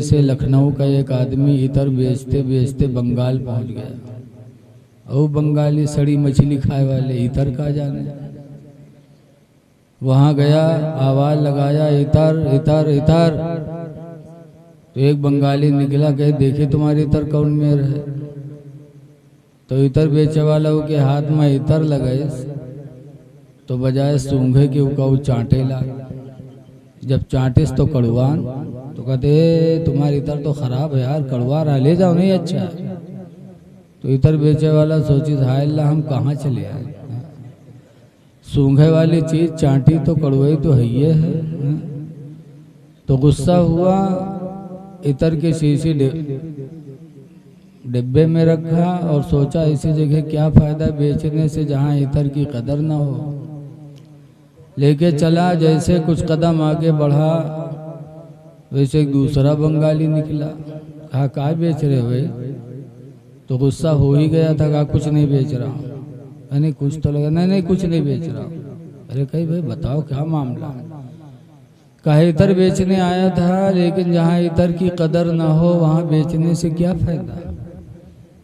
जैसे लखनऊ का एक आदमी इतर बेचते बेचते बंगाल पहुंच गया। और बंगाली सड़ी मछली खाए वाले इतर का जाने। वहां गया, आवाज लगाया इतर इतर इतर। तो एक बंगाली निकला, कहे देखे तुम्हारी इतर कौन में है। तो इतर बेचे वाला के हाथ में इतर लगाए, तो बजाय सूंघे के वो चांटे ला। जब चांटिस तो कड़वान, तो कहते तुम्हारी इतर तो खराब है यार, कड़वा रहा, ले जाओ नहीं अच्छा है। तो इतर बेचे वाला सोची हाय अल्लाह हम कहाँ चले आए, सूंघे वाली चीज चांटी तो कड़वाई तो है ही है। तो गुस्सा हुआ, इतर की शीशी डिब्बे में रखा और सोचा इसी जगह क्या फायदा बेचने से जहाँ इतर की कदर ना हो। लेके चला, जैसे कुछ कदम आगे बढ़ा वैसे एक दूसरा बंगाली निकला। कहा क्या बेच रहे भाई। तो गुस्सा हो ही गया था, कहा कुछ नहीं बेच रहा हूँ। नहीं कुछ तो लगा, नहीं कुछ नहीं बेच रहा हूँ। अरे कही भाई बताओ क्या मामला। कहा इतर बेचने आया था, लेकिन जहाँ इतर की कदर ना हो वहाँ बेचने से क्या फायदा।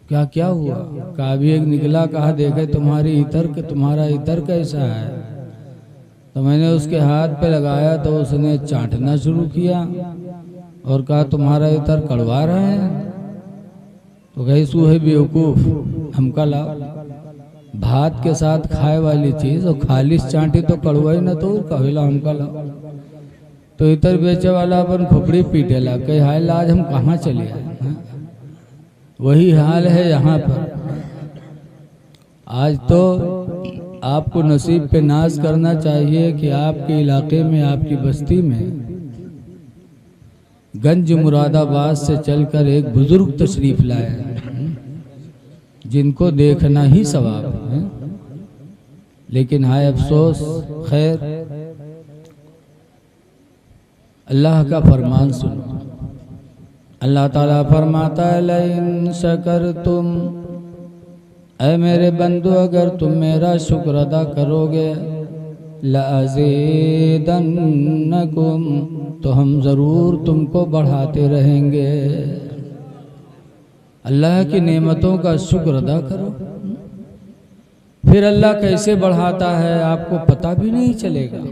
क्या क्या हुआ। कहा भी एक निकला, कहा देखे तुम्हारा इतर कैसा है। तो मैंने उसके हाथ पे लगाया तो उसने चाटना शुरू किया और कहा तुम्हारा इतर कड़वा रहा है। तो कही सू है बेवकूफ, हमका लाओ। भात के साथ खाए वाली चीज और खालिश चांटी तो कड़वा ही ना, तो कहिला हमका लाओ। तो इतर बेचे वाला अपन खुपड़ी पीटे ला, कही हाय आज हम कहाँ चले आए। वही हाल है यहाँ पर। आज तो आपको नसीब पे नाज करना चाहिए कि आपके इलाके में, आपकी बस्ती में गंज मुरादाबाद से चलकर एक बुजुर्ग तशरीफ लाए, जिनको देखना ही सवाब है। लेकिन हाय अफसोस, खैर अल्लाह का फरमान सुनो। अल्लाह ताला फरमाता है लइन शकरतुम, ऐ मेरे बंदो अगर तुम मेरा शुक्र अदा करोगे, लअज़ीदन्नकुम, तो हम ज़रूर तुमको बढ़ाते रहेंगे। अल्लाह की नेमतों का शुक्र अदा करो, फिर अल्लाह कैसे बढ़ाता है आपको पता भी नहीं चलेगा।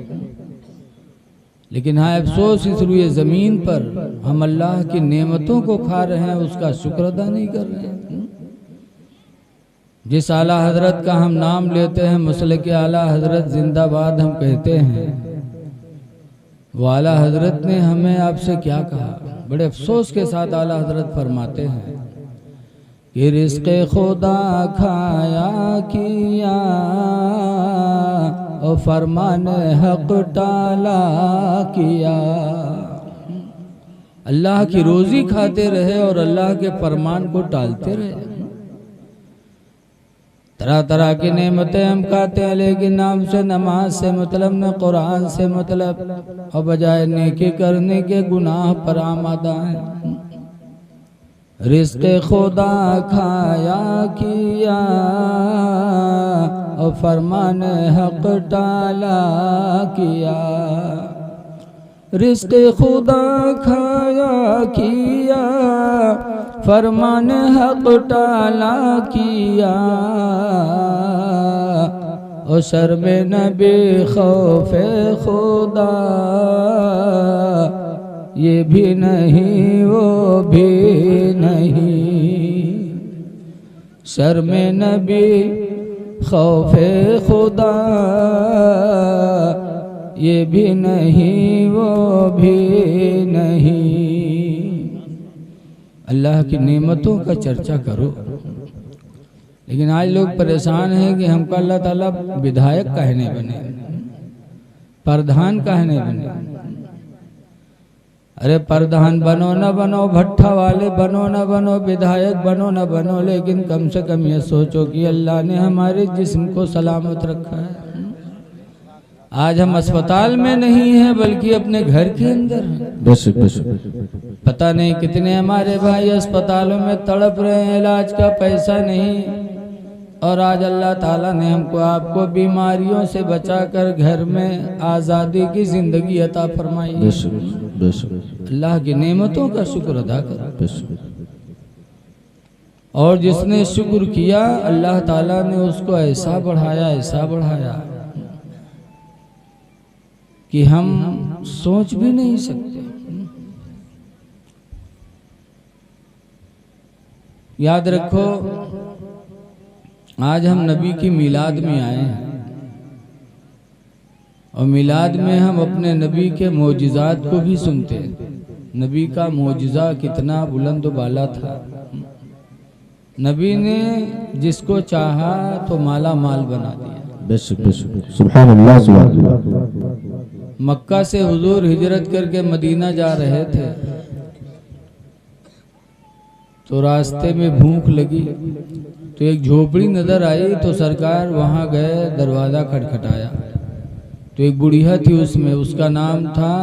लेकिन हाँ अफसोस, इस रुए ज़मीन पर हम अल्लाह की नेमतों को खा रहे हैं, उसका शुक्र अदा नहीं कर रहे हैं। जिस आला हजरत का हम नाम लेते हैं, मसले के आला हजरत जिंदाबाद हम कहते हैं, वो आला हजरत ने हमें आपसे क्या कहा। बड़े अफसोस के साथ आला हजरत फरमाते हैं कि रिज़्क़े खुदा खाया किया और फरमान हक टाला किया। अल्लाह की रोजी खाते रहे और अल्लाह के फरमान को टालते रहे। तरह तरह की नेमतें हम खाते हैं, लेकिन नाम से नमाज से मतलब न कुरान से मतलब, और बजाय नेकी करने के गुनाह पर आमादा है। रिज़्क़े खुदा खाया किया और फरमान हक टाला किया। रिज़्क़े खुदा खाया किया, फरमान हक टाला किया। और शर्म नबी खौफ़े खुदा, ये भी नहीं वो भी नहीं। शर्म नबी खौफ़े खुदा, ये भी नहीं वो भी नहीं। अल्लाह की नेमतों का चर्चा करो। लेकिन आज लोग परेशान हैं कि हमको अल्लाह ताला विधायक कहने बने, प्रधान कहने बने। अरे प्रधान बनो न बनो, भट्ठा वाले बनो न बनो, विधायक बनो न बनो, लेकिन कम से कम ये सोचो कि अल्लाह ने हमारे जिस्म को सलामत रखा है। आज हम अस्पताल में नहीं है बल्कि अपने घर के अंदर हैं। पता नहीं कितने हमारे भाई अस्पतालों में तड़प रहे हैं, इलाज का पैसा नहीं। और आज अल्लाह ताला ने हमको आपको बीमारियों से बचाकर घर में आज़ादी की जिंदगी अता फरमाई। अल्लाह की नेमतों का शुक्र अदा करो। और जिसने शुक्र किया अल्लाह ताला ने उसको ऐसा बढ़ाया कि हम सोच भी नहीं सकते। याद रखो, आज हम नबी की मिलाद में आए हैं और मिलाद में हम अपने नबी के मोजिज़ात को भी सुनते हैं। नबी का मोजिज़ा कितना बुलंद बाला था। नबी ने जिसको चाहा तो माला माल बना दिया। सुभान अल्लाह, सुभान अल्लाह। मक्का से हुजूर हिजरत करके मदीना जा रहे थे तो रास्ते में भूख लगी तो एक झोपड़ी नजर आई तो सरकार वहां गए, दरवाजा खटखटाया तो एक बुढ़िया थी उसमें, उसका नाम था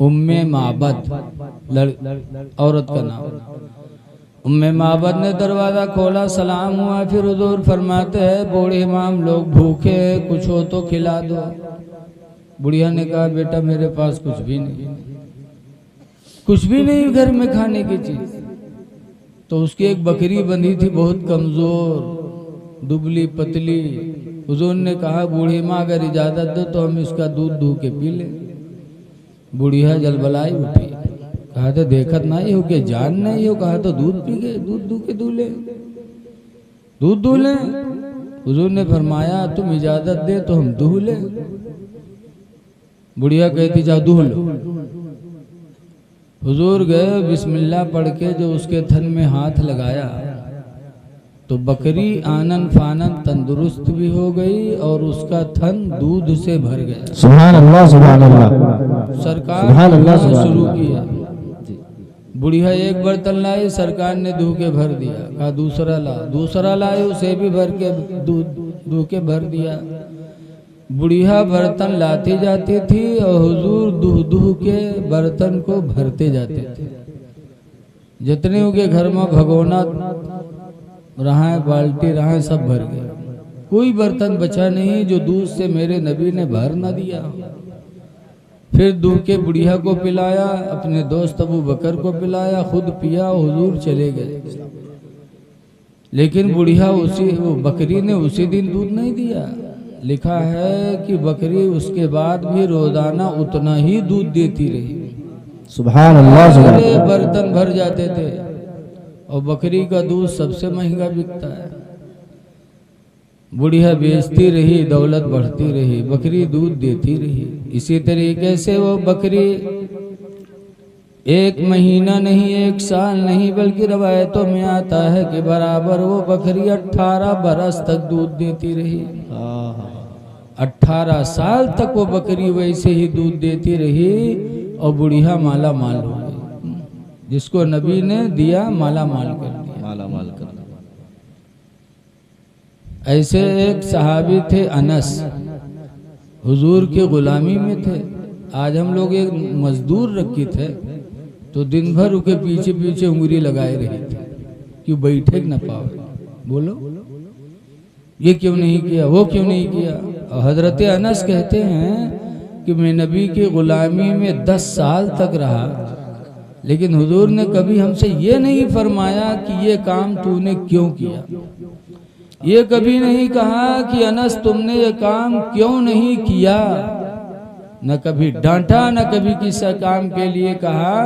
उम्मे माबद, औरत का नाम। उम्मे माबद ने दरवाजा खोला, सलाम हुआ, फिर हुजूर फरमाते हैं बूढ़े इमाम लोग भूखे हैं, कुछ हो तो खिला दो। बुढ़िया ने कहा बेटा मेरे पास कुछ भी नहीं, कुछ भी नहीं घर में खाने की चीज। तो उसकी एक बकरी बंधी थी बहुत कमजोर दुबली पतली। हुजूर ने कहा बूढ़ी माँ अगर इजाजत दो तो हम इसका दूध दूह के पी ले। बुढ़िया जलबलाई उठी, कहा तो देखत नहीं हो के जान नहीं हो, कहा तो दूध पी गए, दूध दूह के दूह ले, दूध दूह ले। हुजूर ने फरमाया तुम इजाजत दे तो हम दूह ले। बुढ़िया कहती जाओ दूह लो। हुजूर गए, बिस्मिल्लाह पढ़ के जो उसके थन में हाथ लगाया तो बकरी आनन फानन तंदुरुस्त भी हो गई और उसका थन दूध से भर गया। सुभान अल्लाह, सुभान अल्लाह। सरकार शुरू किया। बुढ़िया एक बर्तन लाई, सरकार ने दूह के भर दिया। कहा दूसरा लाए, उसे भी भर के दूह के भर दिया। बुढ़िया बर्तन लाती जाती थी और हुजूर दूह के बर्तन को भरते जाते थे। जितने उनके घर में भगोना रहा, बाल्टी रहा, सब भर गए। कोई बर्तन बचा नहीं जो दूध से मेरे नबी ने भर न दिया। फिर दूह के बुढ़िया को पिलाया, अपने दोस्त अबू बकर को पिलाया, खुद पिया, हुजूर चले गए। लेकिन बुढ़िया वो बकरी ने उसी दिन दूध नहीं दिया। लिखा है कि बकरी उसके बाद भी रोजाना उतना ही दूध देती रही। सुभान अल्लाह, सुभान अल्लाह। बर्तन भर जाते थे और बकरी का दूध सबसे महंगा बिकता है। बुढ़िया बेचती रही, दौलत बढ़ती रही, बकरी दूध देती रही। इसी तरीके से वो बकरी 1 महीना नहीं, 1 साल नहीं, बल्कि रवायतों में आता है कि बराबर वो बकरी 18 बरस तक दूध देती रही। 18 साल तक वो बकरी वैसे ही दूध देती रही और बुढ़िया माला माल हो गई। जिसको नबी ने दिया माला माल कर दिया, माला माल कर। ऐसे एक सहाबी थे अनस, हुजूर की गुलामी में थे। आज हम लोग एक मजदूर रखी थे तो दिन भर उनके पीछे पीछे उंगली लगाए रही थी कि बैठे न पावे। बोलो ये क्यों नहीं किया, वो क्यों नहीं किया। और हजरत अनस कहते हैं कि मैं नबी की गुलामी में 10 साल तक रहा, लेकिन हुजूर ने कभी हमसे ये नहीं फरमाया कि ये काम तूने क्यों किया। ये कभी नहीं कहा कि अनस तुमने ये काम क्यों नहीं किया। न कभी डांटा, न कभी किसी काम के लिए कहा।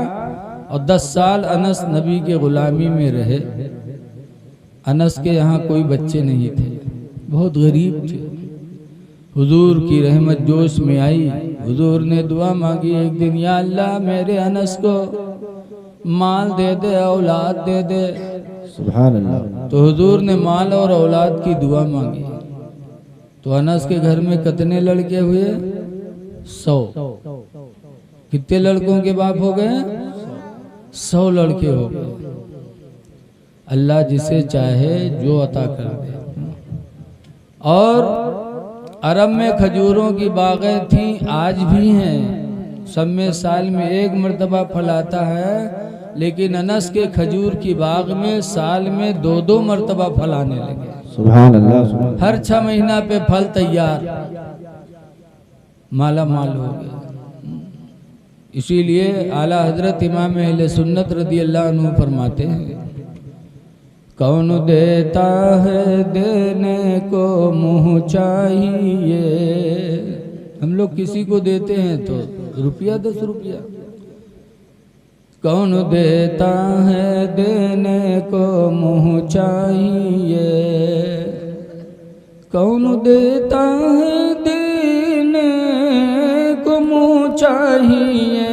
और 10 साल अनस नबी के गुलामी में रहे। अनस के यहाँ कोई बच्चे नहीं थे, बहुत गरीब थे। हुजूर की रहमत जोश में आई। हुजूर ने दुआ मांगी एक दिन, या अल्लाह मेरे अनस को माल दे दे, औलाद दे दे। सुभान अल्लाह। तो हुजूर ने माल और औलाद की दुआ मांगी। तो अनस के घर में कितने लड़के हुए? 100। कितने लड़कों के बाप हो गए? 100 लड़के हो गए। अल्लाह जिसे चाहे जो अता कर दे। और अरब में खजूरों की बागें थीं, आज भी हैं। सब में साल में 1 मरतबा फल आता है, लेकिन अनस के खजूर की बाग में साल में 2-2 मरतबा फल आने लगे। सुभान अल्लाह। हर 6 महीना पे फल तैयार। माला माल हो गया। इसीलिए आला हजरत इमाम अहले सुन्नत रदी अल्लाह अन्हु फरमाते हैं, कौन देता है देने को मुँह चाहिए। हम लोग किसी को देते हैं तो रुपया 10 रुपया, कौन देता है देने को मुँह चाहिए, कौन देता है देने को मुँह चाहिए,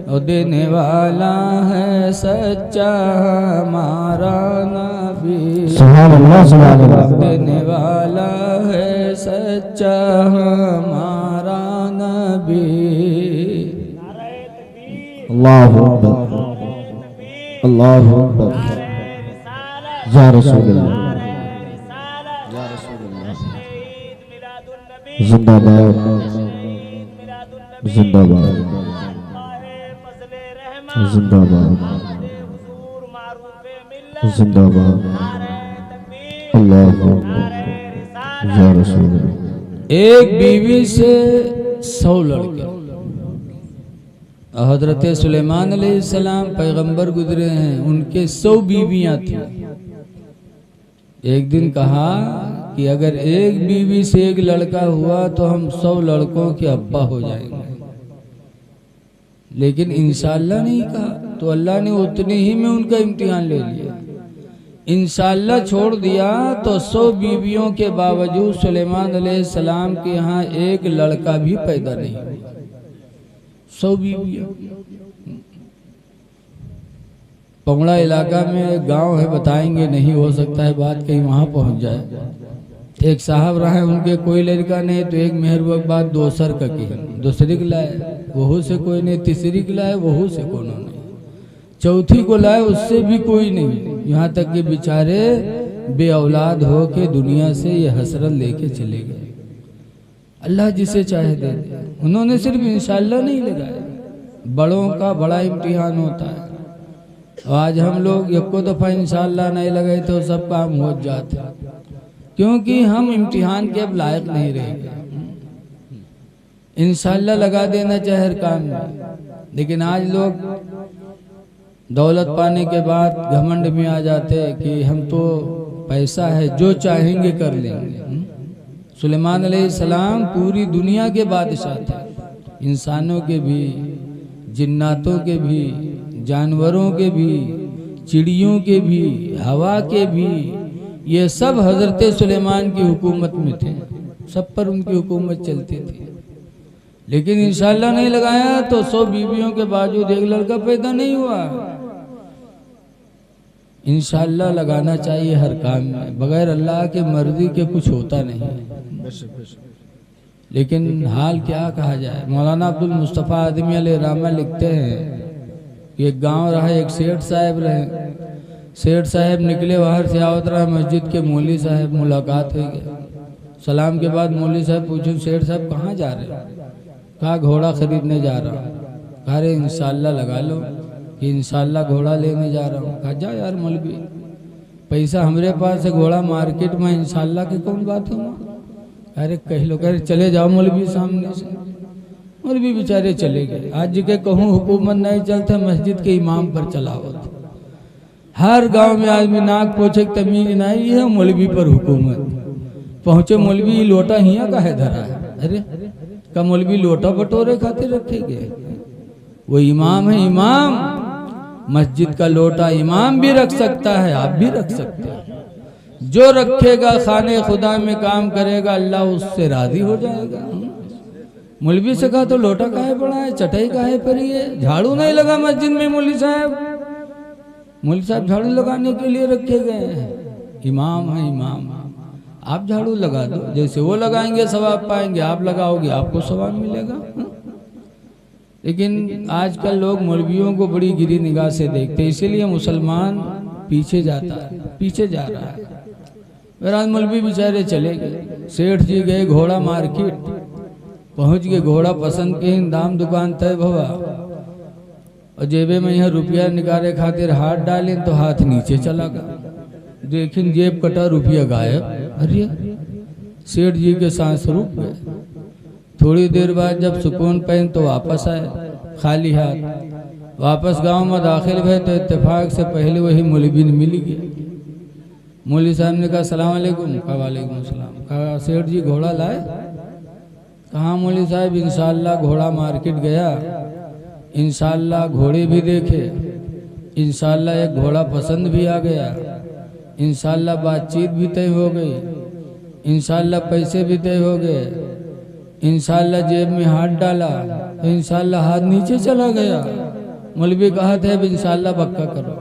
और देने वाला है सच्चा हमारा नबी। सुभान अल्लाह, सुभान अल्लाह। देने वाला है सच्चा हमारा नबी। अल्लाहु अकबर, अल्लाहु अकबर। या रसूल अल्लाह, या रसूल अल्लाह। जिंदाबाद, जिंदाबाद, जिंदाबाद, जिंदाबाद। अल्लाहु अकबर, या रसूल अल्लाह। एक बीवी से 100 लड़के। हजरत सुलेमान अलैहिस्सलाम पैगंबर गुजरे हैं, उनके 100 बीवियां थी। एक दिन कहा कि अगर एक बीवी से एक लड़का हुआ तो हम 100 लड़कों के अब्बा हो जाएंगे। लेकिन इंशाअल्लाह नहीं कहा, तो अल्लाह ने उतने ही में उनका इम्तिहान ले लिया। इंशाअल्लाह छोड़ दिया तो 100 बीवियों के बावजूद सुलेमान अलैहिस्सलाम के यहाँ एक लड़का भी पैदा नहीं हुआ। 100 बीवियां। पंगड़ा इलाका में गांव है, बताएंगे, नहीं हो सकता है बात कहीं वहां पहुंच जाए। एक साहब रहे, उनके कोई लड़का नहीं, तो एक मेहरबान बात दोसर का की, दूसरी को लाए, वहू से कोई नहीं, तीसरी को लाए, वहू से कोई नहीं, चौथी को लाए, उससे भी कोई नहीं। यहाँ तक कि बेचारे बे औलाद हो के दुनिया से ये हसरत लेके चले गए। अल्लाह जिसे चाहे दे दे। उन्होंने सिर्फ इंशाअल्लाह नहीं लगाया। बड़ों का बड़ा इम्तिहान होता है। आज हम लोग एक को दफ़ा इंशाअल्लाह नहीं लगाए तो सब काम हो जाते, क्योंकि हम इम्तिहान के अब लायक नहीं रहेंगे। इंशाअल्लाह लगा देना चाहे हर काम में, लेकिन आज लोग दौलत पाने के बाद घमंड में आ जाते कि हम तो पैसा है, जो चाहेंगे कर लेंगे। सुलेमान अलैहिस्सलाम पूरी दुनिया के बादशाह थे, इंसानों के भी, जिन्नातों के भी, जानवरों के भी, चिड़ियों के भी, हवा के भी। ये सब हजरत सुलेमान की हुकूमत में थे, सब पर उनकी हुकूमत चलती थी। लेकिन इंशाअल्लाह नहीं लगाया तो 100 बीवियों के बावजूद एक लड़का पैदा नहीं हुआ। इंशाअल्लाह लगाना चाहिए हर काम में, बगैर अल्लाह के मर्जी के कुछ होता नहीं। लेकिन हाल क्या कहा जाए। मौलाना अब्दुल मुस्तफ़ा आदमी अलैहिर्रहमा लिखते हैं कि एक गांव रहा, एक सेठ साहब रहे। सेठ साहब निकले बाहर से, आवत रहा मस्जिद के मौलवी साहब, मुलाकात हुई गई। सलाम के बाद मौलवी साहब पूछे, सेठ साहब कहाँ जा रहे हैं? कहा घोड़ा खरीदने जा रहा हूँ। कहा रे इंशाअल्लाह लगा लो कि इंशाअल्लाह घोड़ा लेने जा रहा हूँ। कहा जा यार मौलवी, पैसा हमरे पास है, घोड़ा मार्केट में, इंशाअल्लाह की कौन बात हो। अरे कह लो, कह चले जाओ मौलवी सामने से। मौलवी बेचारे चले गए। आज के कहूँ हुकूमत नहीं चलता, मस्जिद के इमाम पर चलाओ। हर गांव में आदमी नाक पोछे तमीज नहीं है, मौलवी पर हुकूमत। पहुंचे मौलवी, लोटा हिया का है धरा है। अरे का मौलवी लोटा बटोरे खातिर रखे गए? वो इमाम है, इमाम। मस्जिद का लोटा इमाम भी रख सकता है, आप भी रख सकते हैं। जो रखेगा खाने खुदा में काम करेगा, अल्लाह उससे राजी हो जाएगा। मौलवी से कहा तो लोटा काहे पड़ा है, चटाई काहे पड़ी है, झाड़ू नहीं लगा मस्जिद में? मौलवी साहब झाड़ू लगाने के लिए रखे गए हैं। इमाम है, इमाम। आप झाड़ू लगा दो, जैसे वो लगाएंगे सवाब पाएंगे, आप लगाओगे आपको सवाब मिलेगा। लेकिन आजकल लोग मौलवियों को बड़ी गिरी निगाह से देखते, इसीलिए मुसलमान पीछे जाता है, पीछे जा रहा है। बहरहाल मौलवी बेचारे चले गए। सेठ जी गए घोड़ा मार्केट, पहुंच गए, घोड़ा पसंद के, दाम दुकान तय भवा, और जेबे में यहाँ रुपया निकाले खातिर हाथ डाले तो हाथ नीचे चला गया। देखें जेब कटा, रुपया गायब। अरे सेठ जी के सांस रुक गए। थोड़ी देर बाद जब सुकून पहन तो वापस आए खाली हाथ। वापस गांव में दाखिल हुए तो इत्तेफाक से पहले वही मौलवी ने मिल गया। मौलवी साहब ने कहा सलाम अलैकुम। कहा वालेकुम सलाम। कहा सेठ जी घोड़ा लाए? कहा मौलवी साहब इंशाअल्लाह घोड़ा मार्केट गया, इंशाअल्लाह घोड़े भी देखे, इंशाअल्लाह एक घोड़ा पसंद भी आ गया, इंशाअल्लाह बातचीत भी तय हो गई, इंशाअल्लाह पैसे भी तय हो गए, इंशाअल्लाह जेब में हाथ डाला तो इंशाअल्लाह हाथ नीचे चला गया। मौलवी कहा था अब इंशाअल्लाह पक्का करो,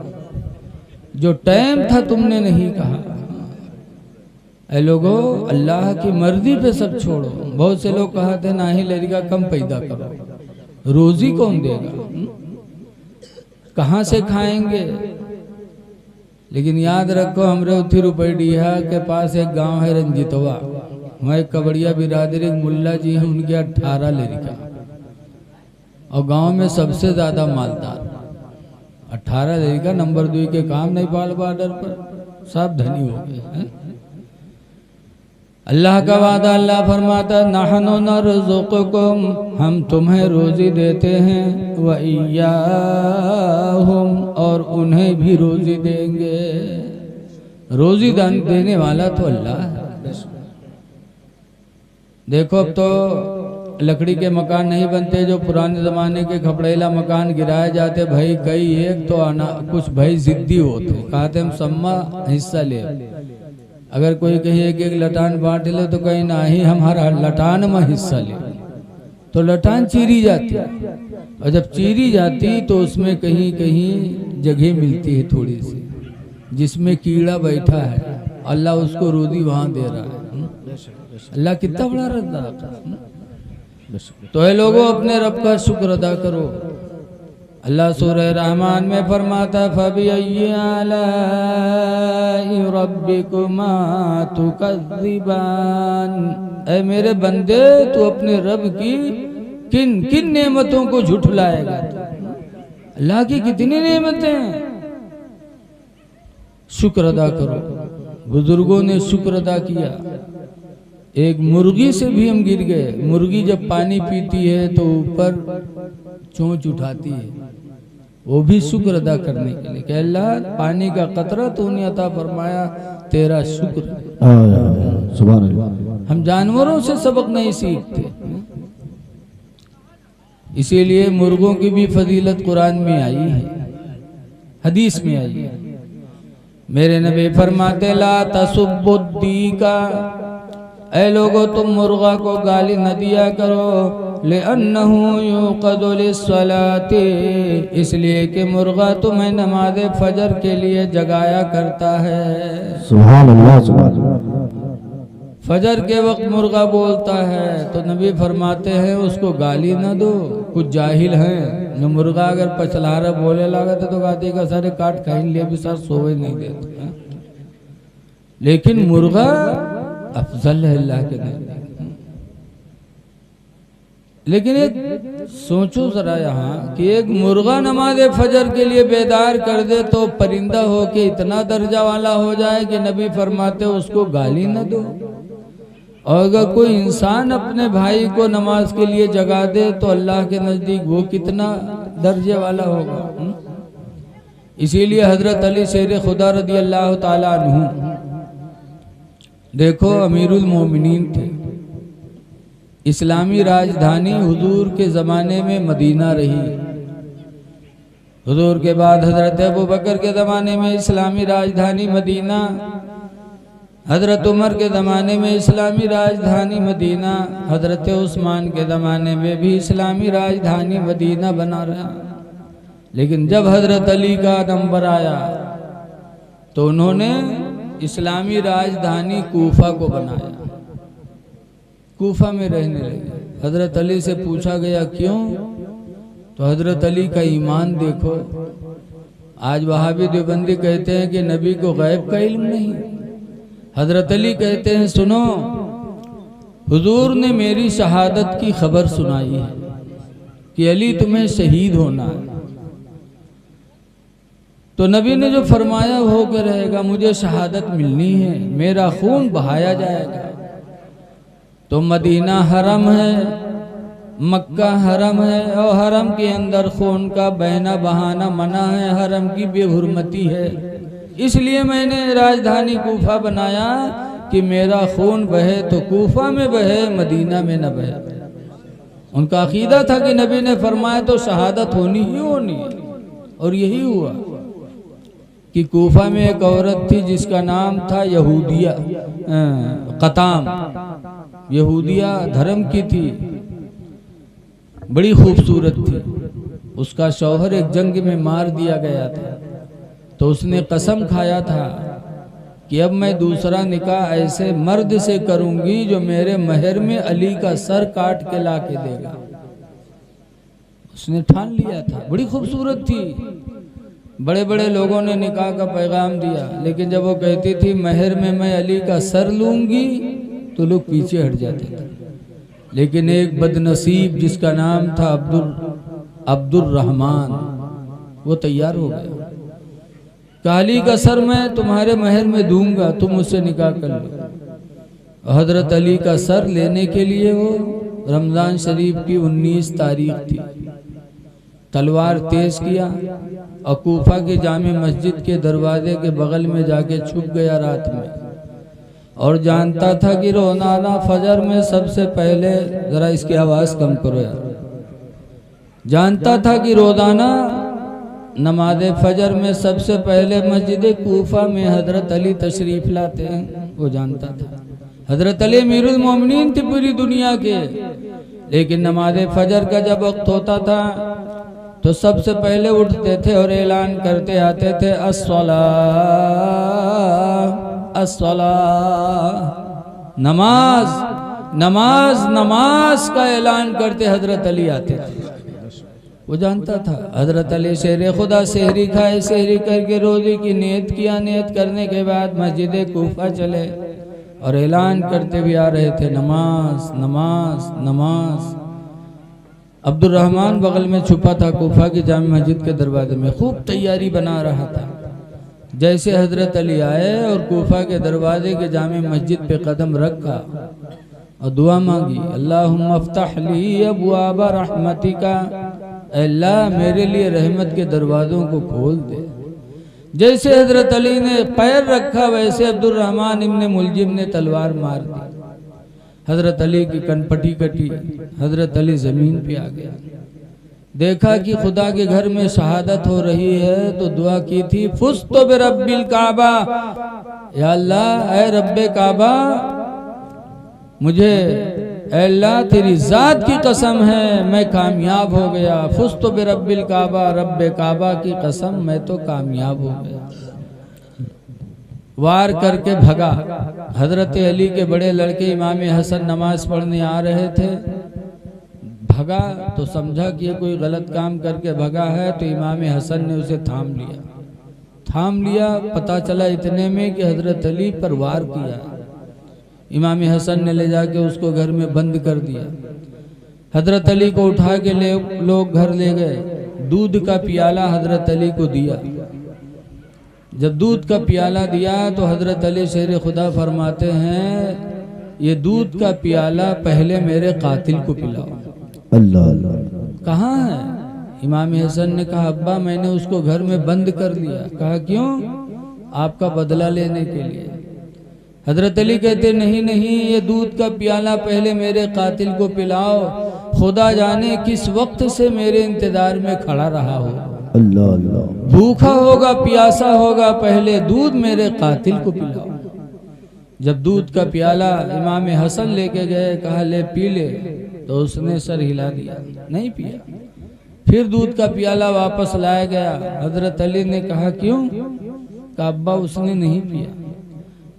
जो टाइम था तुमने नहीं कहा। ऐ लोगों, अल्लाह की मर्जी पे सब छोड़ो। बहुत से लोग कहा थे ना ही लड़का कम पैदा करो, रोजी कौन देगा, कहाँ से खाएंगे। लेकिन याद रखो हमरे उथी रुपैडिया के पास एक गांव है रंजीतवा, वहाँ एक कबड़िया बिरादरी मुल्ला जी हैं, उनके 18 लड़का और गांव में सबसे ज्यादा मालदार। 18 लड़का, नंबर 2 के काम नहीं पाल बॉर्डर पर, सब धनी हो गए। अल्लाह का वादा, अल्लाह फरमाता नहनु नरज़ुकुकुम, हम तुम्हें रोजी देते हैं, व इय्याहुम, और उन्हें भी रोजी देंगे। रोजी दान देने वाला तो अल्लाह है। देखो अब तो लकड़ी के मकान नहीं बनते, जो पुराने ज़माने के खपड़ेला मकान गिराए जाते भाई कई एक तो आना कुछ भाई जिद्दी होते, कहते हम सम्मा हिस्सा ले। अगर कोई कहीं एक एक लटान बांट ले तो कहीं ना ही हम हर लटान में हिस्सा ले, तो लटान चीरी जाती, और जब चीरी जाती तो उसमें कहीं कहीं जगह मिलती है थोड़ी सी, जिसमें कीड़ा बैठा है, अल्लाह उसको रोजी वहां दे रहा है। अल्लाह कितना बड़ा रज़्ज़ाक़ है। तो ये लोगों अपने रब का शुक्र अदा करो। अल्लाह सूरह रहमान में फरमाता फबिअय्यि आलाइ रब्बिकुमा तुकज़्ज़िबान, ऐ मेरे बंदे तू अपने रब की किन किन नेमतों को झुठलाएगा। अल्लाह की कितनी नेमतें हैं, शुक्र अदा करो। बुजुर्गों ने शुक्र अदा किया। एक मुर्गी से भी हम गिर गए। मुर्गी जब पानी पीती है तो ऊपर चोंच उठाती है, वो भी शुक्र अदा करने के लिए कि अल्लाह पानी का कतरा तूने अता फरमाया, तेरा शुक्र। सुभान अल्लाह। हम जानवरों से सबक नहीं सीखते, इसीलिए मुर्गों की भी फजीलत कुरान में आई है, हदीस में आई है। मेरे नबी फरमाते ला तसुब्बुद्दी का, ऐ लोगो तुम मुर्गा को गाली न दिया करो, लिअन्नहु युक़दु लिस्सलाति, इसलिए कि मुर्गा तुम्हें नमाज फजर के लिए जगाया करता है। सुभान अल्लाह, सुभान अल्लाह। फजर के वक्त मुर्गा बोलता है तो नबी फरमाते हैं उसको गाली न दो। कुछ जाहिल हैं, जो मुर्गा अगर पचलारा बोले लगा तो गाती का सारे काट खाई ले भी सर सोवे नहीं देते, लेकिन मुर्गा अफजल है अल्लाह के नज़दीक। लेकिन एक सोचो जरा यहाँ कि एक मुर्गा नमाज फजर के लिए बेदार कर दे तो परिंदा हो के इतना दर्जा वाला हो जाए कि नबी फरमाते उसको गाली न दो। और अगर कोई इंसान अपने भाई को नमाज के लिए जगा दे तो अल्लाह के नज़दीक वो कितना दर्जे वाला होगा। इसीलिए हजरत अली शेर खुदा रदी अल्लाह ताला अन्हु, देखो अमीरुल मोमिनीन थे। इस्लामी राजधानी हुजूर के ज़माने में मदीना रही। हुजूर के बाद हजरत अबू बकर के ज़माने में इस्लामी राजधानी मदीना, हजरत उमर के ज़माने में इस्लामी राजधानी मदीना, हजरत उस्मान के ज़माने में भी इस्लामी राजधानी मदीना बना रहा। लेकिन जब हजरत अली का नंबर आया तो उन्होंने इस्लामी राजधानी कूफा को बनाया, कूफा में रहने लगे। हजरत अली से पूछा गया क्यों, तो हजरत अली का ईमान देखो। आज वहाबी देवबंदी कहते हैं कि नबी को गैब का इल्म नहीं। हजरत अली कहते हैं सुनो, हुजूर ने मेरी शहादत की खबर सुनाई है कि अली तुम्हें शहीद होना है, तो नबी ने जो फरमाया वो होकर रहेगा, मुझे शहादत मिलनी है, मेरा खून बहाया जाएगा। तो मदीना हरम है, मक्का हरम है और हरम के अंदर खून का बहना बहाना मना है, हरम की बेहुरमती है। इसलिए मैंने राजधानी कूफा बनाया कि मेरा खून बहे तो कूफा में बहे, मदीना में न बहे। उनका अकीदा था कि नबी ने फरमाया तो शहादत होनी ही होनी है, और यही हुआ कि कूफा में एक औरत थी जिसका नाम था यहूदिया कताम। यहूदिया धर्म की थी, बड़ी खूबसूरत थी। उसका शौहर एक जंग में मार दिया गया था, तो उसने कसम खाया था कि अब मैं दूसरा निकाह ऐसे मर्द से करूंगी जो मेरे महर में अली का सर काट के ला के देगा। उसने ठान लिया था, बड़ी खूबसूरत थी। बड़े बड़े लोगों ने निकाह का पैगाम दिया, लेकिन जब वो कहती थी महर में मैं अली का सर लूंगी तो लोग पीछे हट जाते थे। लेकिन एक बदनसीब जिसका नाम था अब्दुल रहमान, वो तैयार हो गया। अली का सर मैं तुम्हारे महर में दूंगा, तुम मुझसे निकाह कर लो। हजरत अली का सर लेने के लिए वो रमजान शरीफ की 19 तारीख थी, तलवार तेज किया और कूफा के जामे मस्जिद के दरवाजे के बगल में जाके छुप गया रात में। और जानता था कि रोजाना फजर में सबसे पहले, जरा इसकी आवाज कम करो यार, जानता था कि रोजाना नमाज फजर में सबसे पहले मस्जिद कूफा में हजरत अली तशरीफ लाते हैं। वो जानता था हजरत अली अमीरुल मोमिनीन थे पूरी दुनिया के, लेकिन नमाज फजर का जब वक्त होता था तो सबसे पहले उठते थे और ऐलान करते आते थे अस्सलाह अस्सलाह, नमाज नमाज नमाज का ऐलान करते हजरत अली आते थे। वो जानता था हजरत अली शेर खुदा सहरी खाए, सहरी करके रोज़ी की नियत किया, नियत करने के बाद मस्जिद कूफा चले और ऐलान करते भी आ रहे थे नमाज नमाज नमाज। अब्दुल रहमान बगल में छुपा था कूफा की जामे मस्जिद के दरवाजे में, खूब तैयारी बना रहा था। जैसे हजरत अली आए और कूफा के दरवाजे के जामे मस्जिद पे कदम रखा और दुआ मांगी, अल्लाहुम्मा अफ्तह ली अबवाब रहमतिका, अल्लाह मेरे लिए रहमत के दरवाज़ों को खोल दे। जैसे हजरत अली ने पैर रखा वैसे अब्दुल रहमान इब्ने मुलजिम ने तलवार मार दी। हजरत अली की कनपटी कटी, हजरत अली जमीन पे आ गया। देखा कि खुदा के घर में शहादत हो रही है तो दुआ की थी, फुस्तु बिरब्बिल काबा, या अल्लाह ऐ रब्बे काबा, मुझे अल्लाह तेरी जात की कसम है मैं कामयाब हो गया। फुस्तु बिरब्बिल काबा, रब्बे काबा की कसम मैं तो कामयाब हो गया। वार करके भगा। हजरत अली के बड़े लड़के इमाम हसन नमाज पढ़ने आ रहे थे, भगा तो समझा कि ये कोई गलत काम करके भगा है, तो इमाम हसन ने उसे थाम लिया। पता चला इतने में कि हजरत अली पर वार किया। इमाम हसन ने ले जाके उसको घर में बंद कर दिया। हजरत अली को उठा के लोग घर ले गए। दूध का प्याला हजरत अली को दिया। जब दूध का प्याला दिया तो हजरत अली शेर खुदा फरमाते हैं, ये दूध का प्याला पहले मेरे कातिल को पिलाओ। अल्लाह अल्लाह। कहाँ है? इमाम हसन ने कहा, अब्बा मैंने उसको घर में बंद कर दिया। कहा क्यों? आपका बदला लेने के लिए। हजरत अली कहते नहीं नहीं, ये दूध का प्याला पहले मेरे कातिल को पिलाओ, खुदा जाने किस वक्त से मेरे इंतजार में खड़ा रहा हो। अल्लाह अल्लाह। भूखा होगा प्यासा होगा, पहले दूध मेरे कातिल को पिलाओ। जब दूध का प्याला इमाम हसन लेके गए, कहा ले पी ले, तो उसने सर हिला दिया, नहीं पिया। फिर दूध का प्याला वापस लाया गया। हजरत अली ने कहा क्यों? कहा अब्बा उसने नहीं पिया।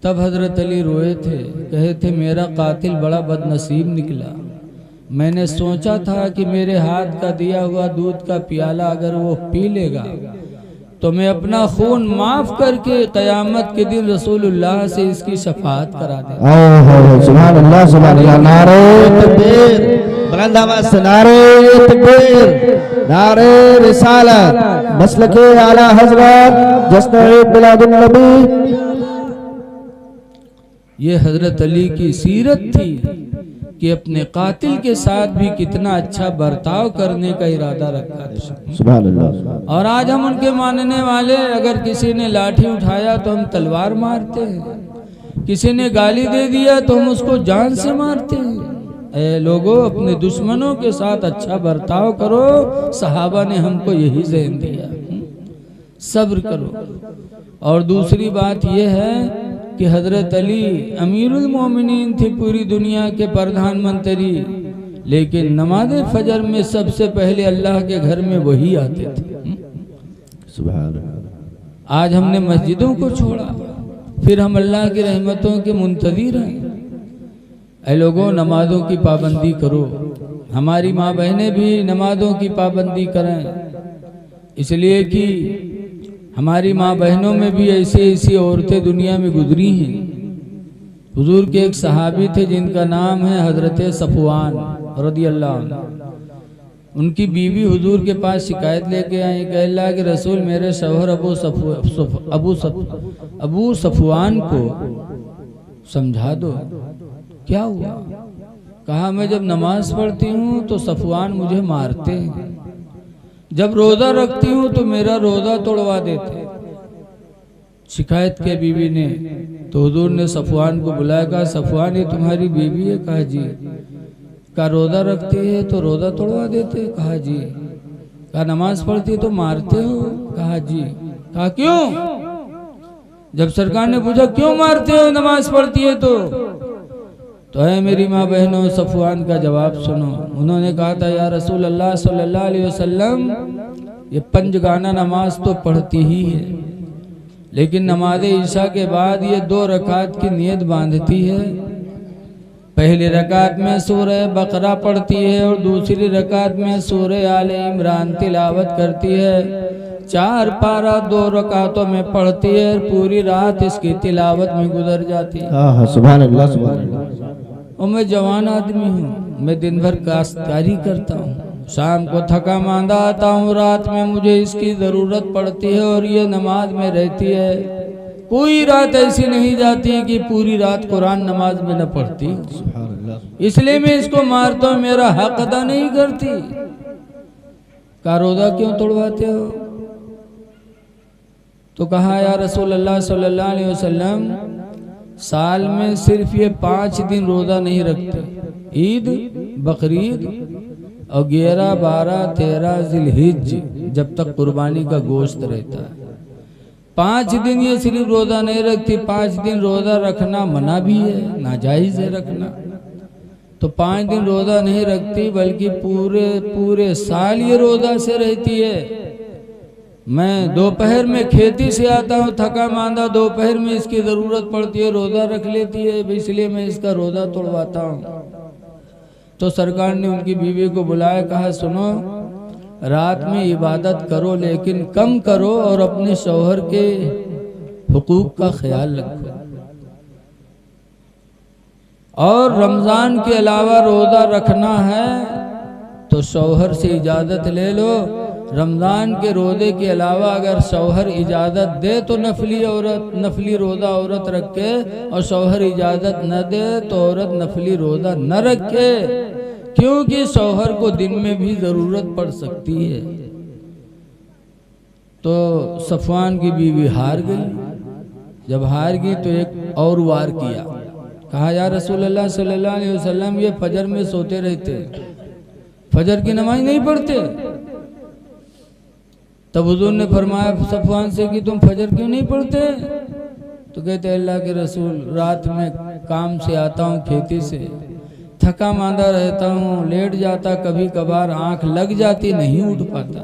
तब हजरत अली रोए थे, कहे थे मेरा कातिल बड़ा बदनसीब निकला। मैंने सोचा था कि मेरे हाथ का दिया हुआ दूध का प्याला अगर वो पी लेगा तो मैं अपना खून माफ करके कयामत के दिन रसूलुल्लाह से इसकी शफाअत करा दूं। सुभान अल्लाह सुभान अल्लाह। नारे तकबीर, बुलंद आवाज से नारे तकबीर, नारे रिसालत, मसलके आला हजरत जश्न मिलादुन नबी। ये हजरत अली की सीरत थी कि अपने कातिल के साथ भी कितना अच्छा बर्ताव करने का इरादा रखा था। सुभान अल्लाह। और आज हम उनके मानने वाले, अगर किसी ने लाठी उठाया तो हम तलवार मारते हैं, किसी ने गाली दे दिया तो हम उसको जान से मारते हैं। ऐ लोगों, अपने दुश्मनों के साथ अच्छा बर्ताव करो। सहाबा ने हमको यही ज़हन दिया, सब्र करो। और दूसरी बात यह है कि हजरत अली अमीरुल मोमिनीन थे, पूरी दुनिया के प्रधानमंत्री, लेकिन नमाज फजर में सबसे पहले अल्लाह के घर में वही आते थे। सुभान अल्लाह। आज हमने मस्जिदों को छोड़ा, फिर हम अल्लाह की रहमतों के मुंतज़िर हैं। ऐ लोगों, नमाजों की पाबंदी करो। हमारी माँ बहनें भी नमाजों की पाबंदी करें, इसलिए कि हमारी माँ बहनों में भी ऐसी ऐसी औरतें दुनिया में गुजरी हैं। हुजूर के एक सहाबी थे जिनका नाम है हजरत सफवान रदियल्लाहु अन्हु। उनकी बीवी हुजूर के पास शिकायत लेके आई कि अल्लाह के रसूल, मेरे शौहर अबू सफवान को समझा दो। क्या हुआ? कहा, मैं जब नमाज पढ़ती हूँ तो सफवान मुझे मारते हैं, जब रोजा रखती हूँ तो मेरा रोजा तोड़वा देते। शिकायत के बीवी ने, तो हुजूर ने सफवान को बुलाया, कहा, सफवान ये तुम्हारी बीवी है? कहा जी। कहा, रोजा रखती है तो रोजा तोड़वा देते? कहा जी। कहा, नमाज पढ़ती है तो मारते हो? कहा जी। कहा, क्यों? जब सरकार ने पूछा क्यों मारते हो नमाज पढ़ती है तो है मेरी माँ बहनों, सफवान का जवाब सुनो। उन्होंने कहा था, या रसूल अल्लाह सल्लल्लाहु अलैहि वसल्लम, ये पंजगाना नमाज तो पढ़ती ही है, लेकिन नमाज ईशा के बाद ये 2 रकात की नियत बांधती है। पहली रकात में सूरह बकरा पढ़ती है और दूसरी रकात में सूरह आले इमरान तिलावत करती है। 4 पारा 2 रकातों में पढ़ती है, पूरी रात इसकी तिलावत में गुजर जाती है। सुभान अल्लाह, सुभान अल्लाह। और मैं जवान आदमी हूँ, मैं दिन भर काश्तकारी करता हूँ, शाम को थका मांदा आता हूँ, रात में मुझे इसकी ज़रूरत पड़ती है और ये नमाज में रहती है। कोई रात ऐसी नहीं जाती कि पूरी रात कुरान नमाज में न पढ़ती। इसलिए मैं इसको मारता हूँ, मेरा हक अदा नहीं करती। का रोज़ा क्यों तोड़वाते हो? तो कहा, या रसूल अल्लाह सल्लल्लाहु अलैहि वसल्लम, साल में सिर्फ ये 5 दिन रोज़ा नहीं रखते, ईद, बकरीद और 11, 12, 13 ज़िलहिज्ज, जब तक कुर्बानी का गोश्त रहता है। 5 दिन ये सिर्फ रोज़ा नहीं रखती। 5 दिन रोज़ा रखना मना भी है, नाजायज़ है रखना। तो 5 दिन रोज़ा नहीं रखती, बल्कि पूरे साल ये रोज़ा से रहती है। मैं दोपहर में खेती से आता हूँ थका मांदा, दोपहर में इसकी ज़रूरत पड़ती है, रोज़ा रख लेती है, इसलिए मैं इसका रोज़ा तोड़वाता हूँ। तो सरकार ने उनकी बीवी को बुलाया, कहा, सुनो, रात में इबादत करो लेकिन कम करो और अपने शौहर के हुकूक का ख्याल रखो। और रमज़ान के अलावा रोज़ा रखना है तो शौहर से इजाज़त ले लो। रमज़ान के रोज़े के अलावा अगर शौहर इजाज़त दे तो नफली रोज़ा औरत रखे, और शौहर इजाज़त न दे तो औरत नफली रोज़ा न रखे, क्योंकि शौहर को दिन में भी ज़रूरत पड़ सकती है। तो सफवान की बीवी हार गई। जब हार गई तो एक और वार किया, कहा, या रसूल अल्लाह सल्लल्लाहु अलैहि वसल्लम, ये फजर में सोते रहते, फजर की नमाज नहीं पढ़ते। तब हुजूर ने फरमाया सफवान से कि तुम फजर क्यों नहीं पढ़ते? तो कहते, अल्लाह के रसूल, रात में काम से आता हूँ, खेती से, थका मांदा रहता हूँ, लेट जाता, कभी कभार आँख लग जाती, नहीं उठ पाता।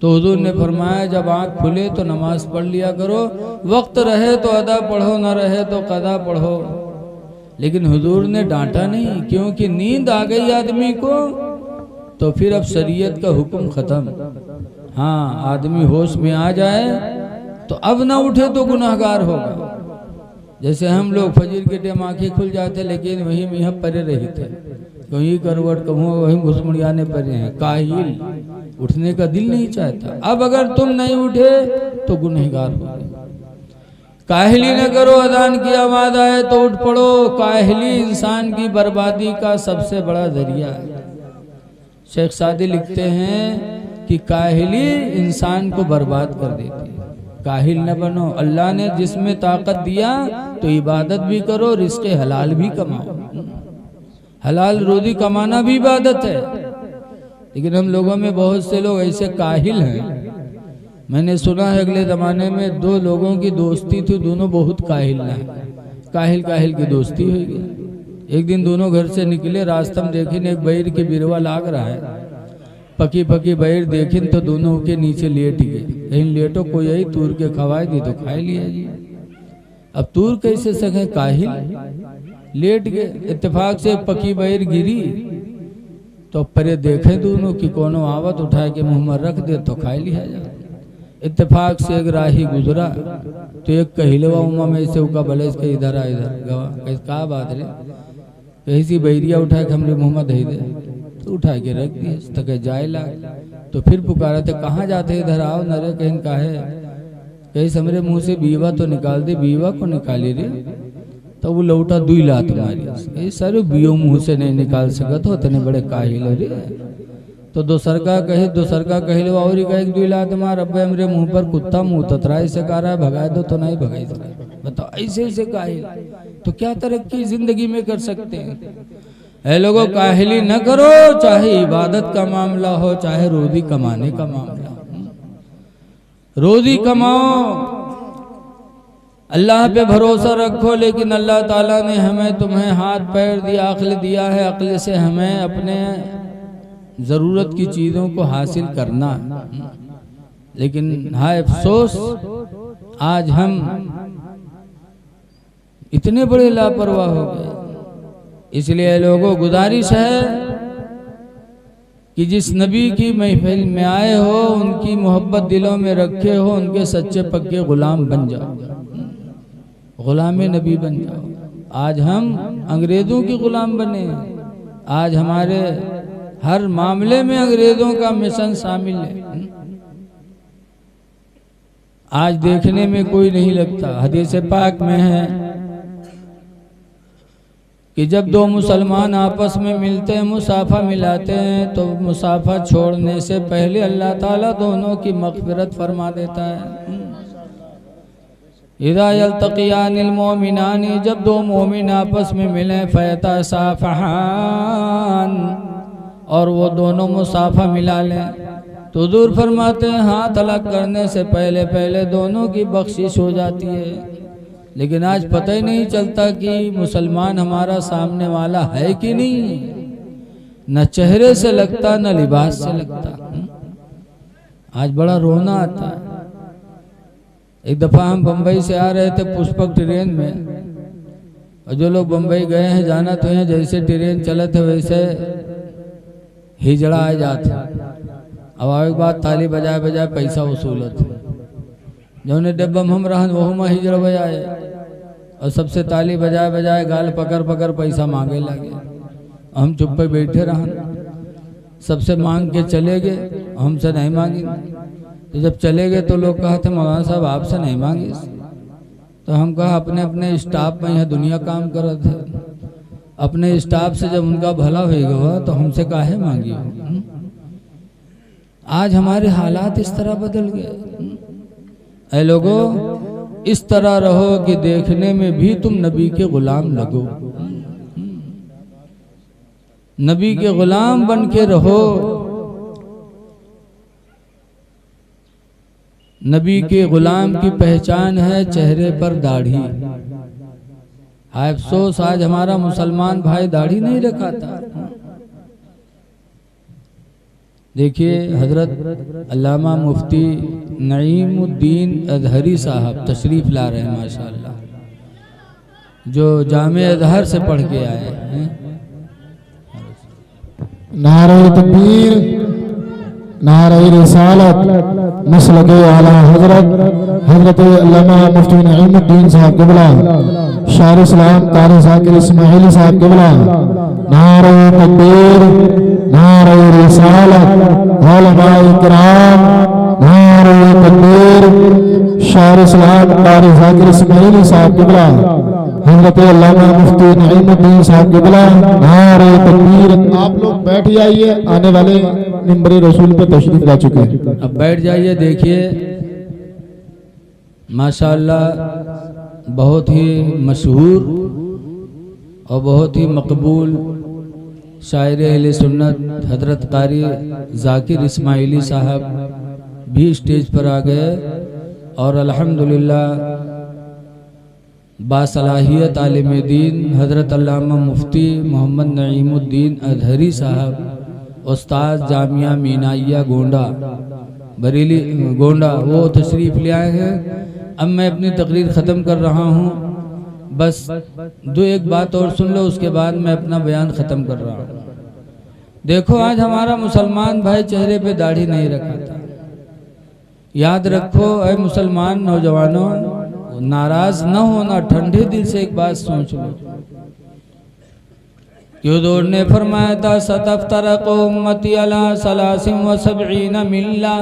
तो हुजूर ने फरमाया, जब आँख खुले तो नमाज पढ़ लिया करो, वक्त रहे तो अदा पढ़ो, न रहे तो कदा पढ़ो। लेकिन हुजूर ने डांटा नहीं, क्योंकि नींद आ गई आदमी को तो फिर अब शरीयत का हुक्म ख़त्म। हाँ, आदमी होश में आ जाए तो अब ना उठे तो गुनाहगार होगा। जैसे हम लोग फजर के टाइम आँखें खुल जाते, लेकिन वही यहाँ परे रहते, कहीं करवट कहूँ वहीं घुसमुड़ियाने परे हैं, काहिल, उठने का दिल नहीं चाहता। अब अगर तुम नहीं उठे तो गुनहगार हो। काहिली न करो, अजान की आवाज आए तो उठ पड़ो। काहिली इंसान की बर्बादी का सबसे बड़ा जरिया है। शेख सादी लिखते हैं कि काहिली इंसान को बर्बाद कर देती है। काहिल न बनो, अल्लाह ने जिसमें ताकत दिया तो इबादत भी करो, रिज़्क़े हलाल भी कमाओ। हलाल रोजी कमाना भी इबादत है। लेकिन हम लोगों में बहुत से लोग ऐसे काहिल हैं। मैंने सुना है अगले ज़माने में दो लोगों की दोस्ती थी, दोनों बहुत काहिल हैं। काहिल काहिल की दोस्ती हुई गई। एक दिन दोनों घर से निकले, रास्ते में देखिन एक बैर की बिरवा लाग रहा है। पकी पकी बैर देखिन तो दोनों के नीचे लेट गए। कहीं लेटो, कोई आई तूर के खवाए दी तो खाए लिया जी। अब तूर कैसे सके, काहिल लेट गए। इत्तेफाक से पकी बैर गिरी तो परे देखे दोनों कि कोनो आवत उठा के मुंह में रख दे तो खाए लिया जाए। इत्तेफाक से एक राही गुजरा तो एक कहिलवा उमा में से उका भले इसके इधर आ इधर गवा कहा बात रे, कहीं सी बैरिया उठा के हमरे मुंह में दे दे तो उठा के रख दिए तक जाए लाग। तो फिर पुकारा थे कहाँ जाते इधर आओ नरे, कहीं काहे, कहीं समरे मुंह से बीवा तो निकाल दे। बीवा को निकाली रे तो वो लौटा दुई लात मारी। सारे बियो मुंह से नहीं निकाल सकत हो, तने बड़े काहिल रे। तो दोसर का कहे और एक दुई लात मार। अब हमरे मुंह पर कुत्ता मुंह ततराई से कह रहा है भगाए दो तो नहीं भगाई सके। बताओ ऐसे ऐसे काहिल तो क्या तरक्की जिंदगी में कर सकते हैं। ऐ लोगों काहिली न करो, चाहे इबादत का मामला हो चाहे रोजी कमाने का मामला हो। रोजी कमाओ, अल्लाह पे भरोसा रखो, लेकिन अल्लाह ताला ने हमें तुम्हें हाथ पैर दिया, अक्ल दिया है। अक्ल से हमें अपने जरूरत की चीजों को हासिल करना। लेकिन हाय अफसोस आज हम इतने बड़े लापरवाह हो गए। इसलिए लोगों गुजारिश है कि जिस नबी की महफिल में आए हो उनकी मोहब्बत दिलों में रखे हो, उनके सच्चे पक्के गुलाम बन जाओ, गुलाम नबी बन जाओ। आज हम अंग्रेजों के गुलाम बने। आज हमारे हर मामले में अंग्रेजों का मिशन शामिल है। आज देखने में कोई नहीं लगता। हदीस पाक में है कि जब दो मुसलमान आपस में मिलते हैं, मुसाफा मिलाते हैं, तो मुसाफा छोड़ने से पहले अल्लाह ताला दोनों की मग़फ़िरत फरमा देता है। इज़ा यल्तक़ियानिल मोमिनानी, जब दो मोमिन आपस में मिलें, फ़यतसाफ़हान, और वो दोनों मुसाफा मिला लें, तो हुज़ूर फरमाते हैं हाथ अलग करने से पहले पहले दोनों की बख्शिश हो जाती है। लेकिन आज पता ही नहीं चलता कि मुसलमान हमारा सामने वाला है कि नहीं। न चेहरे से लगता न लिबास से लगता। आज बड़ा रोना आता है। एक दफ़ा हम बम्बई से आ रहे थे पुष्पक ट्रेन में, और जो लोग बम्बई गए हैं जाना तो हैं, जैसे ट्रेन चले थे वैसे हिजड़ा आ जाते। अब एक बात ताली बजाए बजाए पैसा वसूलत, जो ने डब्बा में हम रहन वह में हिजड़ बजाए, और सबसे ताली बजाए बजाए गाल पकड़ पकड़ पैसा मांगे लगे। हम चुप पे बैठे रहन, सबसे मांग के चले गए, हमसे नहीं मांगी। तो जब चले गए तो लोग कहा थे मौलाना साहब आपसे नहीं मांगी। तो हम कहा अपने अपने स्टाफ में यह दुनिया काम कर रहे थे, अपने स्टाफ से जब उनका भला हो गया तो हमसे काहे मांगी हो। आज हमारे हालात इस तरह बदल गए। ऐ लोगों, इस तरह रहो कि देखने में भी तुम नबी के गुलाम लगो। नबी के गुलाम बन के रहो। नबी के गुलाम की पहचान है चेहरे पर दाढ़ी। हाय अफसोस आज हमारा मुसलमान भाई दाढ़ी नहीं रखाता। देखिए हजरत अल्लामा मुफ्ती नईमुद्दीन अजहरी साहब तशरीफ ला रहे हैं माशाअल्लाह, जो जामे अजहर से पढ़ के आए हैं। नारे तकबीर, नारे रिसालत, मसलक आला हजरत अल्लामा मुफ्ती नईमुद्दीन साहब क़िबला, शायर इस्लाम कारी ज़ाकिर इस्माइली साहब क़िबला। नारे तकबीर, नारे रिसालत, उलमाए किराम, नारे तकबीर। शायर इस्लाम कारी ज़ाकिर इस्माइली साहब क़िबला, हज़रत अल्लामा मुफ्ती नईमुद्दीन साहब क़िबला, नारे तकबीर। आप लोग बैठ जाइए, आने वाले मिंबर रसूल पे तशरीफ ला चुके हैं। अब बैठ जाइए। देखिए माशाअल्लाह बहुत ही मशहूर और बहुत ही मकबूल शायर अहले सुन्नत हजरत कारी ज़ाकिर इस्माइली साहब भी स्टेज पर आ गए और अल्हम्दुलिल्लाह बासलाहियत आलिम दीन हजरत अल्लामा मुफ्ती मोहम्मद नईमुद्दीन अजहरी साहब उस्ताद जामिया मीनाइया गोंडा बरेली गोंडा वो तशरीफ़ ले आए हैं। अब मैं अपनी तकरीर ख़त्म कर रहा हूँ, बस दो एक बात और सुन लो, उसके बाद मैं अपना बयान ख़त्म कर रहा हूँ। देखो आज हमारा मुसलमान भाई चेहरे पे दाढ़ी नहीं रखाता। याद रखो ऐ मुसलमान नौजवानों, नाराज न होना, ठंडे दिल से एक बात सोच लो। हुज़ूर ने फरमाया था सतफ्तरक़ु उम्मती अला सलासिन व सबईन मिल्ला।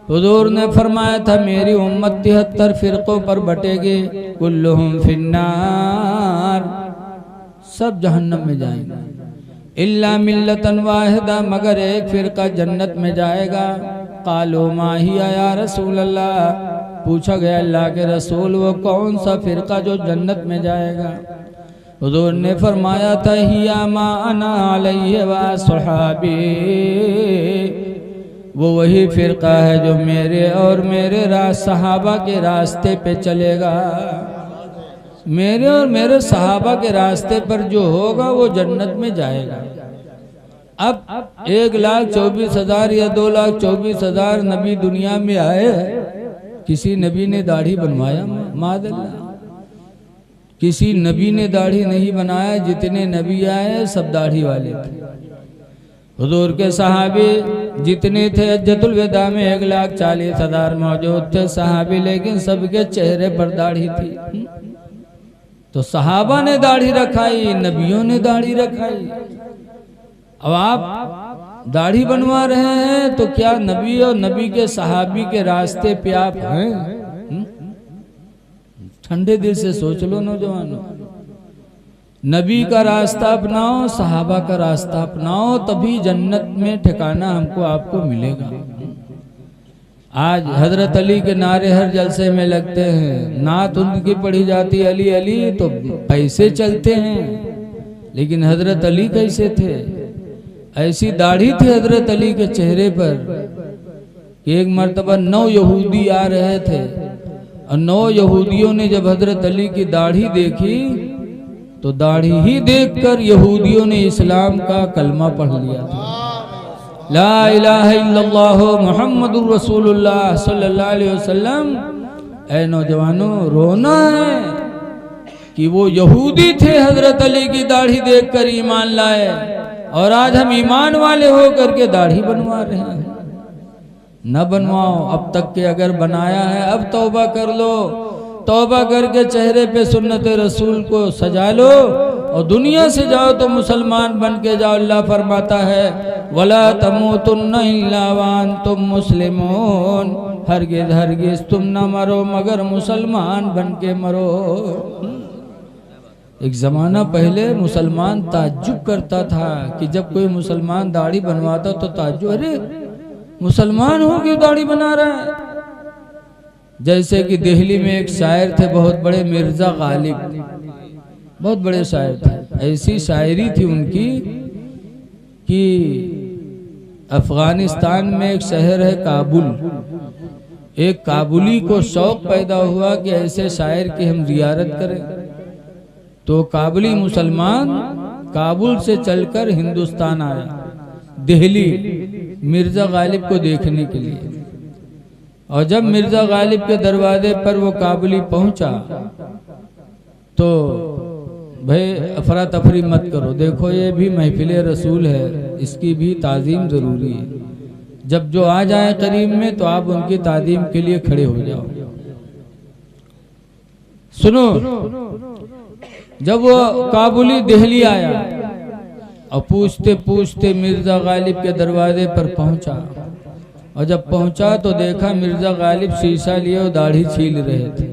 हुज़ूर ने फरमाया था मेरी उम्मत 73 फ़िरक़ों पर बटेगी, कुल्लुहुम फिन्नार, सब जहन्नम में जाएंगे, इल्ला मिल्लतन वाहिदा, मगर एक फ़िरका जन्नत में जाएगा। क़ालू मा हिया या रसूल अल्लाह, पूछा गया अल्लाह के रसूल वो कौन सा फ़िरका जो जन्नत में जाएगा? हुज़ूर ने फरमाया था हिया मा अना अलैहि व अस्हाबी, वो वही फ़िरका है जो मेरे और मेरे सहाबा के रास्ते पे चलेगा। मेरे और मेरे सहाबा के रास्ते पर जो होगा वो जन्नत में जाएगा। अब 1,24,000 या 2,24,000 नबी दुनिया में आए, किसी नबी ने दाढ़ी बनवाया? मादल्ला, किसी नबी ने दाढ़ी नहीं बनाया। जितने नबी आए सब दाढ़ी वाले थे। हुजूर के सहाबी जितने थे हज्जतुल विदा में 1,40,000 मौजूद थे सहाबी, लेकिन सबके चेहरे पर दाढ़ी थी। तो सहाबा ने दाढ़ी रखाई, नबियों ने दाढ़ी रखाई। अब आप दाढ़ी बनवा रहे हैं तो क्या नबी और नबी के सहाबी के रास्ते पे आप हैं? ठंडे दिल से सोच लो नौजवानों, नबी का रास्ता अपनाओ, सहाबा का रास्ता अपनाओ, तभी जन्नत में ठिकाना हमको आपको मिलेगा। आज हजरत अली के नारे हर जलसे में लगते हैं, नात उनकी पढ़ी जाती अली अली, तो पैसे चलते हैं। लेकिन हजरत अली कैसे थे? ऐसी दाढ़ी थी हजरत अली के चेहरे पर कि एक मर्तबा 9 यहूदी आ रहे थे और 9 यहूदियों ने जब हजरत अली की दाढ़ी देखी तो दाढ़ी ही देखकर यहूदियों ने इस्लाम का कलमा पढ़ लिया था। ला इलाहा इल्लल्लाह मुहम्मदुर रसूलुल्लाह सल्लल्लाहु अलैहि वसल्लम। ऐ नौजवानों, रोना है कि वो यहूदी थे, हजरत अली की दाढ़ी देखकर ईमान लाए, और आज हम ईमान वाले होकर के दाढ़ी बनवा रहे हैं। न बनवाओ, अब तक के अगर बनाया है अब तौबा कर लो। तौबा करके चेहरे पे सुन्नत रसूल को सजा लो और दुनिया से जाओ तो मुसलमान बन के जाओ। अल्लाह फरमाता है वला तमूतुन्ना इल्ला व अंतुम मुस्लिमून, हरगिज हरगिज तुम न मरो मगर मुसलमान बन के मरो। एक ज़माना पहले मुसलमान ताज्जुब करता था कि जब कोई मुसलमान दाढ़ी बनवाता तो ताज्जुब, अरे मुसलमान हो क्यों दाढ़ी बना रहा है? जैसे कि दिल्ली में एक शायर थे बहुत बड़े, मिर्जा गालिब, बहुत बड़े शायर थे। ऐसी शायरी थी उनकी कि अफगानिस्तान में एक शहर है काबुल, एक काबुली को शौक पैदा हुआ कि ऐसे शायर की हम जियारत करें। तो काबुली मुसलमान काबुल से चलकर हिंदुस्तान आया, दिल्ली, मिर्जा गालिब को देखने के लिए। और जब मिर्जा गालिब के दरवाजे पर वो काबुली पहुंचा तो भाई अफरा तफरी मत करो, देखो ये भी महफिल रसूल है, इसकी भी ताज़ीम ज़रूरी है। जब जो आ जाए करीब में तो आप उनकी ताज़ीम के लिए खड़े हो जाओ। सुनो, जब वो काबुली दिल्ली आया और पूछते पूछते मिर्जा गालिब के दरवाजे पर पहुंचा और जब पहुंचा तो देखा मिर्जा गालिब शीशा लिए और दाढ़ी छील रहे थे।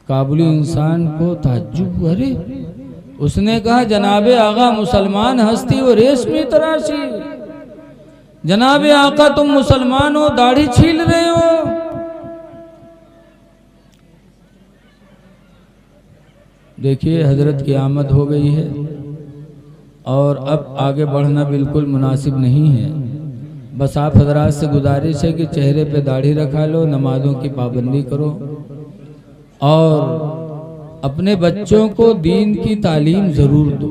काबुली इंसान को ताज्जुब, अरे उसने कहा जनाबे आगा मुसलमान हस्ती और रेशमी तराशी, जनाबे आका तुम मुसलमान हो दाढ़ी छील रहे हो। देखिए हजरत की आमद हो गई है और अब आगे बढ़ना बिल्कुल मुनासिब नहीं है। बस आप हजरात से गुजारिश है कि चेहरे पे दाढ़ी रखा लो, नमाजों की पाबंदी करो और अपने बच्चों को दीन की तालीम ज़रूर दो।